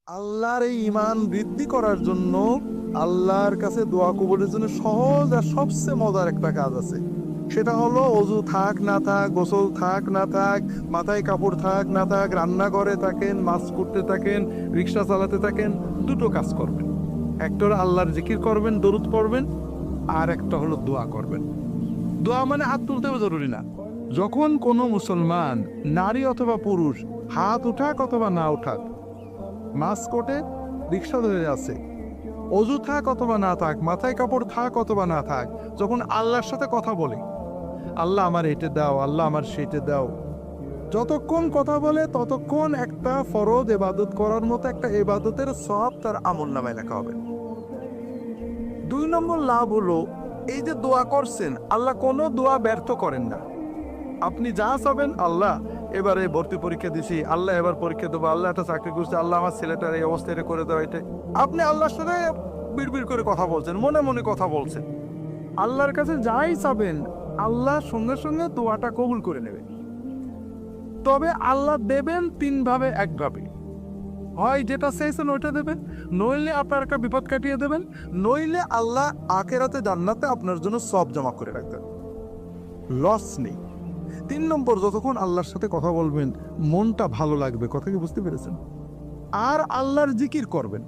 আল্লাহর এই ঈমান বৃদ্ধি করার জন্য আল্লাহর কাছে দোয়া কবুলের জন্য সহজ আর সবচেয়ে মজার একটা কাজ আছে। সেটা হলো অজু থাক না থাক, গোসল থাক না থাক, মাথায় কাপড় থাক না থাক, রান্নাঘরে থাকেন, মাছ করতে থাকেন, রিক্সা চালাতে থাকেন, দুটো কাজ করবেন। একটা হলো আল্লাহর জিকির করবেন, দরুদ পড়বেন, আর একটা হলো দোয়া করবেন। দোয়া মানে হাত তুলতেও জরুরি না। যখন কোনো মুসলমান নারী অথবা পুরুষ হাত উঠাক অথবা না উঠাক, মাছ কোটে, রিক্সা ধরে আছে, অজু থাক অথবা না থাক, মাথায় কাপড় থাক অথবা না থাক, যখন আল্লাহর সাথে কথা বলে, আল্লাহ আমার এটা দাও, আল্লাহ আমার সেটা দাও, যতক্ষণ কথা বলে ততক্ষণ একটা ফরজ ইবাদত করার মতো একটা ইবাদতের সওয়াব তার আমলনামায় লেখা হবে। 2 নম্বর লাভ হলো, এই যে দোয়া করছেন, আল্লাহ কোনো দোয়া ব্যর্থ করেন না। আপনি যা চাবেন, আল্লাহ এবারে ভর্তি পরীক্ষা দিছি, আল্লাহ এবার পরীক্ষা দেবো, আল্লাহ একটা চাকরি করছে, আল্লাহ আমার ছেলেটার এই অবস্থা এটা করে দেওয়া, এটা আপনি আল্লাহর সাথে বিড়বিড় করে কথা বলছেন, মনে মনে কথা বলছেন। আল্লাহর কাছে যাই চাবেন, আল্লাহ সঙ্গে সঙ্গে দোয়াটা কবুল করে নেবেন। তবে আল্লাহ দেবেন 3 ভাবে, 1 ভাবে। হয় যেটা চাইছেন ওইটা দেবেন, নইলে আপনার একটা বিপদ কাটিয়ে দেবেন, নইলে আল্লাহ আখেরাতে জান্নাতে আপনার জন্য সব জমা করে রাখবেন। লস নেই। 3 নম্বর, যতক্ষণ আল্লাহর সাথে কথা বলবেন মনটা ভালো লাগবে। কথা কি বুঝতে পেরেছেন? আর আল্লাহর জিকির করবেন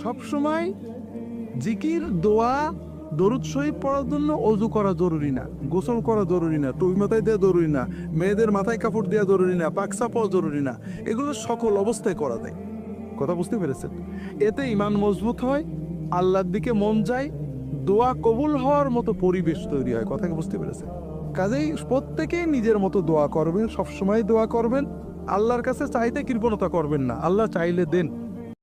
সব সময়। জিকির, দোয়া, দরুদ শরীফ পড়ার জন্য অজু করা জরুরি না, গোসল করা জরুরি না, টুপি মাথায় দেওয়া জরুরি না, মেয়েদের মাথায় কাপড় দেওয়া জরুরি না, পাকসা পাওয়া জরুরি না। এগুলো সকল অবস্থায় করা যায়। কথা বুঝতে পেরেছেন? এতে ঈমান মজবুত হয়, আল্লাহর দিকে মন যায়, দোয়া কবুল হওয়ার মতো পরিবেশ তৈরি হয়। কথা কি বুঝতে পেরেছেন? কাজেই প্রত্যেকেই নিজের মতো দোয়া করবেন, সবসময় দোয়া করবেন। আল্লাহর কাছে চাইতে কৃপণতা করবেন না, আল্লাহ চাইলে দেন।